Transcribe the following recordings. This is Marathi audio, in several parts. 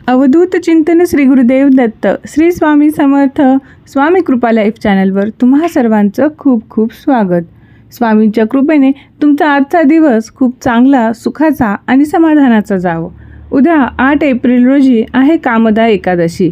अवधूत चिंतन श्री गुरुदेव दत्त श्री स्वामी समर्थ स्वामी कृपा लाईफ चॅनलवर तुम्हा सर्वांचं खूप खूप स्वागत। स्वामींच्या कृपेने तुमचा आजचा दिवस खूप चांगला, सुखाचा आणि समाधानाचा जावो। उद्या 8 एप्रिल रोजी आहे कामदा एकादशी।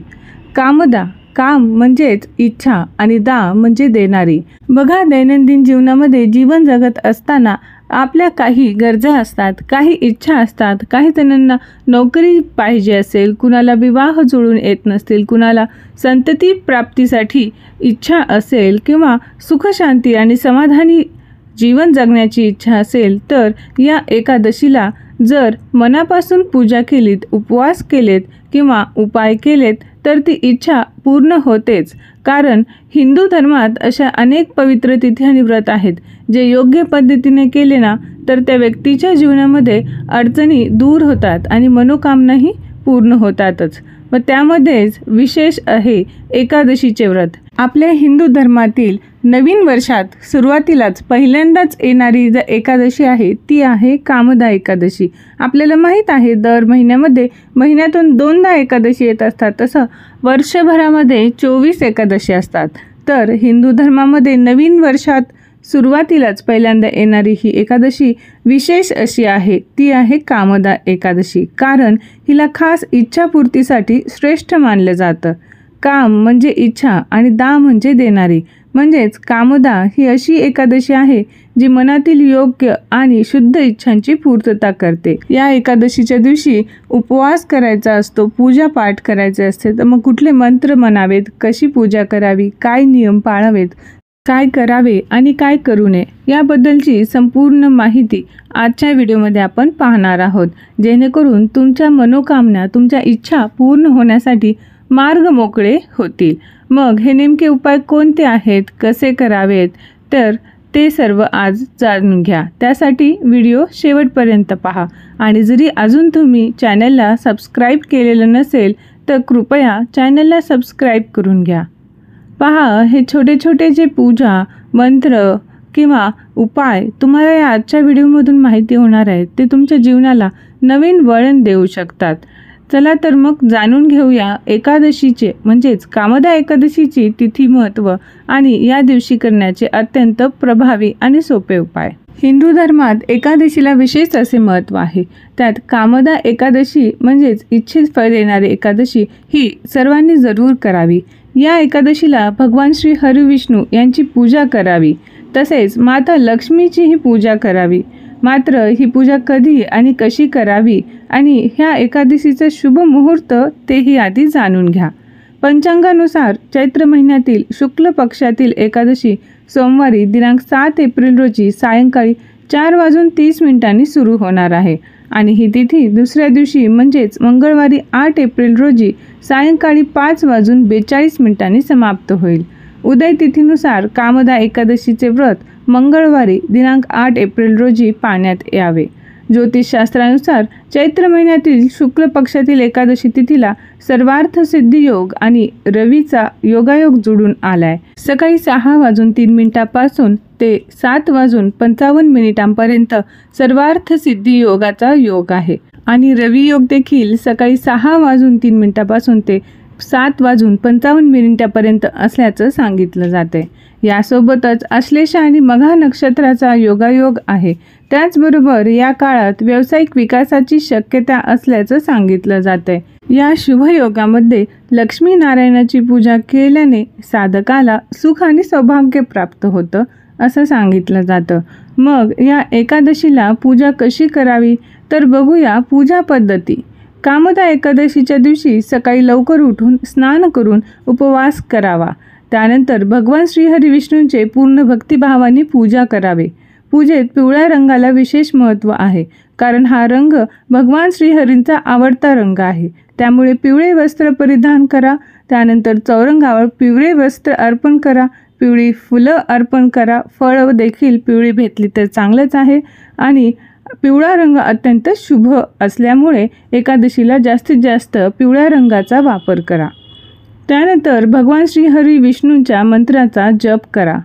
कामदा काम म्हणजेच इच्छा आणि दा म्हणजे देणारी। बघा, दैनंदिन जीवनामध्ये जीवन जगत असताना आपल्या काही गरजा असतात, काही इच्छा असतात, काही जणांना नोकरी पाहिजे असेल, कुणाला विवाह जुळून येत नसतील, कुणाला संतती प्राप्तीसाठी इच्छा असेल किंवा सुखशांती आणि समाधानी जीवन जगण्याची इच्छा असेल, तर या एकादशीला जर मनापासून पूजा केलीत, उपवास केलेत किंवा उपाय केलेत तर ती इच्छा पूर्ण होतेच। कारण हिंदू धर्मात अशा अनेक पवित्र तिथी आणि व्रत आहेत जे योग्य पद्धतीने केले ना तर त्या व्यक्तीच्या जीवनामध्ये अडचणी दूर होतात आणि मनोकामनाही पूर्ण होतातच। व त्यामध्येच विशेष आहे एकादशीचे व्रत। आपल्या हिंदू धर्मातील नवीन वर्षात सुरुवातीलाच पहिल्यांदाच येणारी जी एकादशी आहे ती आहे कामदा एकादशी। आपल्याला माहीत आहे दर महिन्यामध्ये महिन्यातून 2दा एकादशी येत असतात, तसं वर्षभरामध्ये 24 एकादशी असतात। तर हिंदू धर्मामध्ये नवीन वर्षात सुरुवातीलाच पहिल्यांदा येणारी ही एकादशी विशेष अशी आहे, ती आहे कामदा एकादशी। कारण हिला खास इच्छापूर्तीसाठी श्रेष्ठ मानलं जातं। काम म्हणजे इच्छा आणि दा म्हणजे देणारी, म्हणजेच कामदा ही अशी एकादशी आहे जी मनातील योग्य आणि शुद्ध इच्छांची पूर्तता करते। या एकादशीच्या दिवशी उपवास करायचा असतो, पूजा पाठ करायचे असते, तर मग कुठले मंत्र म्हणावेत, कशी पूजा करावी, काय नियम पाळावेत, काय करावे आणि काय करू नये याबद्दलची संपूर्ण माहिती आजच्या व्हिडिओमध्ये आपण पाहणार आहोत, जेणेकरून तुमच्या मनोकामना, तुमच्या इच्छा पूर्ण होण्यासाठी मार्ग मोकळे होतील। मग हे नेमके उपाय कोणते आहेत, कसे करावेत, तर ते सर्व आज जाणून घ्या। त्यासाठी व्हिडिओ शेवटपर्यंत पहा आणि जरी अजून तुम्ही चॅनलला सबस्क्राईब केलेलं नसेल तर कृपया चॅनलला सबस्क्राईब करून घ्या। पहा, हे छोटे छोटे जे पूजा मंत्र किंवा उपाय तुम्हाला या आजच्या व्हिडिओमधून माहिती होणार आहेत ते तुमच्या जीवनाला नवीन वळण देऊ शकतात। चला तर मग जाणून घेऊया एकादशीचे म्हणजेच कामदा एकादशीची तिथी, महत्त्व आणि या दिवशी करण्याचे अत्यंत प्रभावी आणि सोपे उपाय। हिंदू धर्मात एकादशीला विशेष असे महत्त्व आहे। त्यात कामदा एकादशी म्हणजेच इच्छित फळ देणारी एकादशी ही सर्वांनी जरूर करावी। या एकादशीला भगवान श्री हरिविष्णू यांची पूजा करावी, तसेच माता लक्ष्मीचीही पूजा करावी। मात्र ही पूजा कधी आणि कशी करावी आणि ह्या एकादशीचा शुभ मुहूर्त तेही आधी जाणून घ्या। पंचांगानुसार चैत्र महिन्यातील शुक्ल पक्षातील एकादशी सोमवारी दिनांक 7 एप्रिल रोजी सायंकाळी 4:30 सुरू होणार आहे आणि ही तिथी दुसऱ्या दिवशी म्हणजेच मंगळवारी 8 एप्रिल रोजी सायंकाळी 5:42 समाप्त होईल। उदय तिथीनुसार कामदा एकादशीचे व्रत मंगळवारी दिनांक 8 एप्रिल रोजी पाळण्यात यावे। ज्योतिषशास्त्रानुसार चैत्र महिन्यातील शुक्ल पक्षातील एकादशी तिथीला सर्वार्थ सिद्धी योग आणि रवीचा योगायोग जुळून आलाय। सकाळी 6:03 पासून ते 7:55 पर्यंत सर्वार्थ सिद्धी योगाचा योग आहे आणि रवी योग देखील सकाळी 6:03 पासून ते 7:55 पर्यंत असल्याचं सांगितलं जाते। यासोबतच आश्लेषा आणि मघा नक्षत्राचा योगायोग आहे। त्याचबरोबर या काळात व्यावसायिक विकासाची शक्यता असल्याचं सांगितलं जाते। या शुभ योगामध्ये लक्ष्मी नारायणाची पूजा केल्याने साधकाला सुख आणि सौभाग्य प्राप्त होतं असं सांगितलं जातं। मग या एकादशीला पूजा कशी करावी तर बघूया पूजा पद्धती। कामदा एकादशीच्या दिवशी सकाळी लवकर उठून स्नान करून उपवास करावा। त्यानंतर भगवान श्री हरिविष्णूंचे पूर्ण भक्तिभावाने पूजा करावे। पूजेत पिवळ्या रंगाला विशेष महत्त्व आहे, कारण हा रंग भगवान श्रीहरींचा आवडता रंग आहे। त्यामुळे पिवळे वस्त्र परिधान करा। त्यानंतर चौरंगावर पिवळे वस्त्र अर्पण करा, पिवळी फुलं अर्पण करा, फळं देखील पिवळी भेटली तर चांगलंच आहे आणि पिवळा रंग अत्यंत शुभ असल्यामुळे एकादशीला जास्तीत जास्त पिवळ्या रंगाचा वापर करा। त्यानंतर भगवान श्री हरी विष्णूंच्या मंत्राचा जप करा।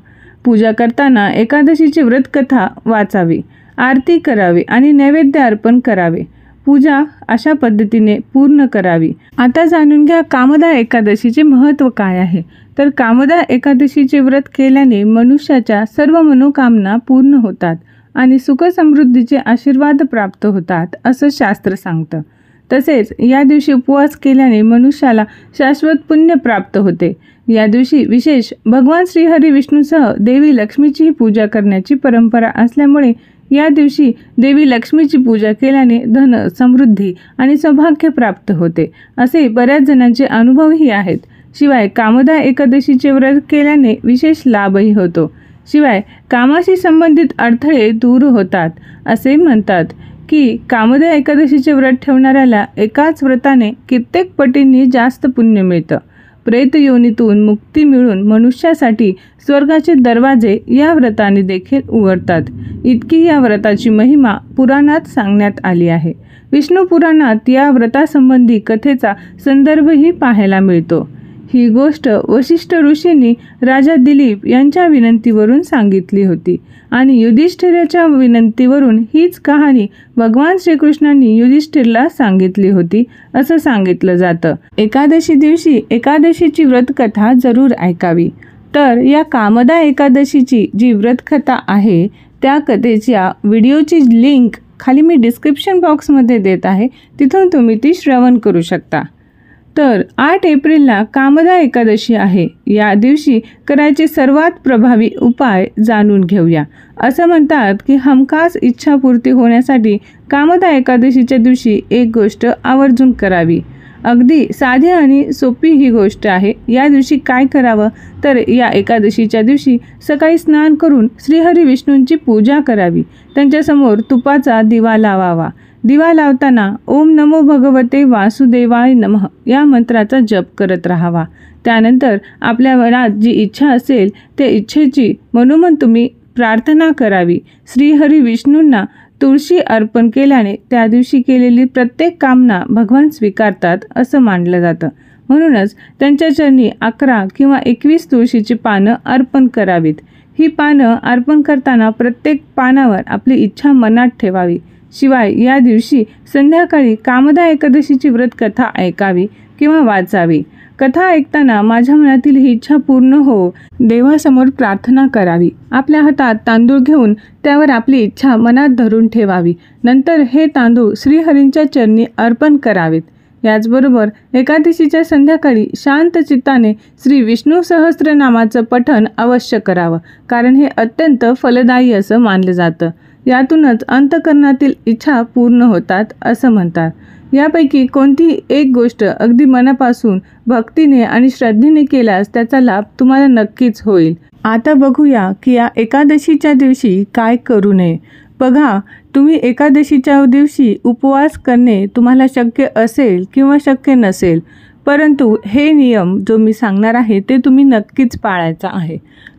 पूजा करताना एकादशीची व्रतकथा वाचावी, आरती करावी आणि नैवेद्य अर्पण करावे। पूजा अशा पद्धतीने पूर्ण करावी। आता जाणून घ्या कामदा एकादशीचे महत्त्व काय आहे। तर कामदा एकादशीचे व्रत केल्याने मनुष्याच्या सर्व मनोकामना पूर्ण होतात आणि सुख समृद्धीचे आशीर्वाद प्राप्त होतात असं शास्त्र सांगतं। तसेच या दिवशी उपवास केल्याने मनुष्याला शाश्वत पुण्य प्राप्त होते। या दिवशी विशेष भगवान श्रीहरी विष्णूसह देवी लक्ष्मीचीही पूजा करण्याची परंपरा असल्यामुळे या दिवशी देवी लक्ष्मीची पूजा केल्याने धन, समृद्धी आणि सौभाग्य प्राप्त होते असे बऱ्याच जणांचे अनुभवही आहेत। शिवाय कामदा एकादशीचे व्रत केल्याने विशेष लाभही होतो। शिवाय कामाशी संबंधित अडथळे दूर होतात। असे म्हणतात की कामदा एकादशीचे व्रत ठेवणाऱ्याला एकाच व्रताने कित्येक पटींनी जास्त पुण्य मिळतं। प्रेत योनीतून मुक्ती मिळून मनुष्यासाठी स्वर्गाचे दरवाजे या व्रताने देखील उघडतात। इतकी या व्रताची महिमा पुराणात सांगण्यात आली आहे। विष्णू पुराणात या व्रतासंबंधी कथेचा संदर्भही पाहायला मिळतो। ही गोष्ट वशिष्ठ ऋषींनी राजा दिलीप यांच्या विनंतीवरून सांगितली होती आणि युधिष्ठिराच्या विनंतीवरून हीच कहाणी भगवान श्रीकृष्णांनी युधिष्ठिरला सांगितली होती असं सांगितलं जातं। एकादशी दिवशी एकादशीची व्रतकथा जरूर ऐकावी। तर या कामदा एकादशीची जी व्रतकथा आहे त्या कथेच्या व्हिडिओची लिंक खाली मी डिस्क्रिप्शन बॉक्समध्ये देत आहे, तिथून तुम्ही ती श्रवण करू शकता। तर 8 एप्रिलला कामदा एकादशी आहे। या दिवशी करायचे सर्वात प्रभावी उपाय जाणून घेऊया। असं म्हणतात की हमखास इच्छापूर्ती होण्यासाठी कामदा एकादशीच्या दिवशी एक गोष्ट आवर्जून करावी। अगदी साधी आणि सोपी ही गोष्ट आहे। या दिवशी काय करावं तर या एकादशीच्या दिवशी सकाळी स्नान करून श्रीहरी विष्णूंची पूजा करावी। त्यांच्यासमोर तुपाचा दिवा लावावा। दिवा लावताना ओम नमो भगवते वासुदेवाय नमः या मंत्राचा जप करत राहावा। त्यानंतर आपल्या मनात जी इच्छा असेल त्या इच्छेची मनोमन तुम्ही प्रार्थना करावी। श्रीहरी विष्णूंना तुळशी अर्पण केल्याने त्या दिवशी केलेली प्रत्येक कामना भगवान स्वीकारतात असं मानलं जातं। म्हणूनच त्यांच्या चरणी 11 किंवा 21 तुळशीची पानं अर्पण करावीत। ही पानं अर्पण करताना प्रत्येक पानावर आपली इच्छा मनात ठेवावी। शिवाय या दिवशी संध्याकाळी कामदा एकादशीची व्रतकथा ऐकावी किंवा वाचावी। कथा ऐकताना माझ्या मनातील ही इच्छा पूर्ण हो देवासमोर प्रार्थना करावी। आपल्या हातात तांदूळ घेऊन त्यावर आपली इच्छा मनात धरून ठेवावी। नंतर हे तांदूळ श्रीहरींच्या चरणी अर्पण करावेत। याचबरोबर एकादशीच्या संध्याकाळी शांत चित्ताने श्री विष्णू सहस्त्रनामाचं पठण अवश्य करावं, कारण हे अत्यंत फलदायी असं मानलं जातं। यातूनच अंतःकरणातील इच्छा पूर्ण होतात असं म्हणतात। यापैकी कोणतीही एक गोष्ट अगदी मनापासून भक्तीने आणि श्रद्धेने केल्यास त्याचा लाभ तुम्हाला नक्कीच होईल। आता बघूया की या एकादशीच्या दिवशी काय करू नये। बघा, तुम्ही एकादशीच्या दिवशी उपवास करणे तुम्हाला शक्य असेल किंवा शक्य नसेल, परंतु हे नियम जो मी सांगणार आहे ते तुम्ही नक्कीच पाळायचा आहे।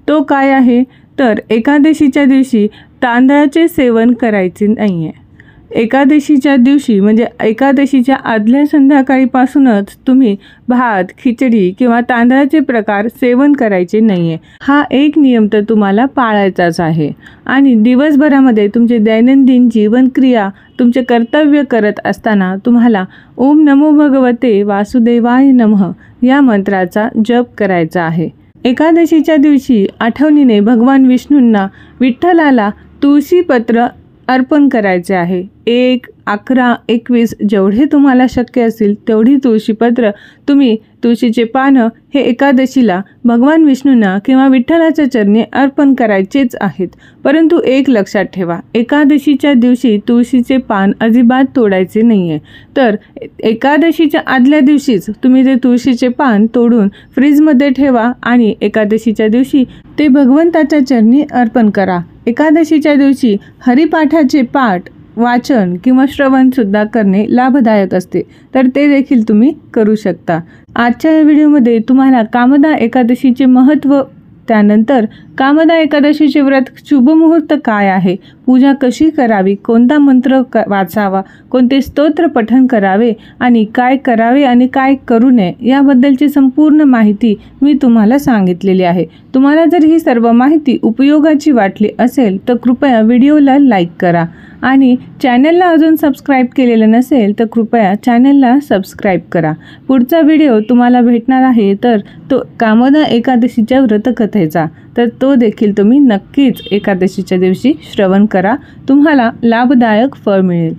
तो काय आहे तर एकादशीच्या दिवशी तांदळाचे सेवन करायचे नाही आहे। एकादशीच्या दिवशी म्हणजे एकादशीच्या आदल्या संध्याकाळीपासूनच तुम्ही भात, खिचडी किंवा तांदळाचे प्रकार सेवन करायचे नाही आहे। हा एक नियम तर तुम्हाला पाळायचाच आहे। आणि दिवसभरामध्ये तुमचे दैनंदिन जीवनक्रिया तुमचे कर्तव्य करत असताना तुम्हाला ओम नमो भगवते वासुदेवाय नमः या मंत्राचा जप करायचा आहे। एकादशीच्या दिवशी आठवणीने भगवान विष्णूंना, विठ्ठलाला तुळशीपत्र अर्पण करायचे आहे। 1, 11, 21 जेवढे तुम्हाला शक्य असतील तेवढी तुळशीपत्र तुम्ही तुळशीचे पानं हे एकादशीला भगवान विष्णूंना किंवा विठ्ठलाच्या चरणी अर्पण करायचेच आहेत। परंतु एक लक्षात ठेवा, एकादशीच्या दिवशी तुळशीचे पान अजिबात तोडायचे नाही आहे। तर एकादशीच्या आदल्या दिवशीच तुम्ही ते तुळशीचे पान तोडून फ्रीजमध्ये ठेवा आणि एकादशीच्या दिवशी ते भगवंताच्या चरणी अर्पण करा। एकादशीच्या दिवशी हरिपाठाचे पाठ, वाचन किंवा श्रवण सुद्धा करणे लाभदायक असते, तर ते देखील तुम्ही करू शकता। आजच्या या व्हिडिओमध्ये तुम्हाला कामदा एकादशीचे महत्त्व, त्यानंतर कामदा एकादशीचे व्रत शुभ मुहूर्त काय आहे, पूजा कशी करावी, कोणता मंत्र वाचावा, कोणते स्तोत्र पठण करावे आणि काय करावे आणि काय करू नये याबद्दलची संपूर्ण माहिती मी तुम्हाला सांगितलेली आहे। तुम्हाला जर ही सर्व माहिती उपयोगाची वाटली असेल तर कृपया व्हिडिओला लाईक करा आणि चॅनलला अजून सबस्क्राईब केलेलं नसेल तर कृपया चॅनलला सबस्क्राईब करा। पुढचा व्हिडिओ तुम्हाला भेटणार आहे तर तो कामदा एकादशीच्या व्रतकथेचा, तर तो देखील तुम्ही नक्कीच एकादशीच्या दिवशी श्रवण करा, तुम्हाला लाभदायक फळ मिळेल।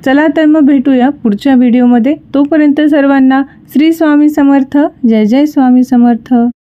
चला तर मग भेटूया पुढच्या व्हिडिओमध्ये। तोपर्यंत सर्वांना श्री स्वामी समर्थ। जय जय स्वामी समर्थ।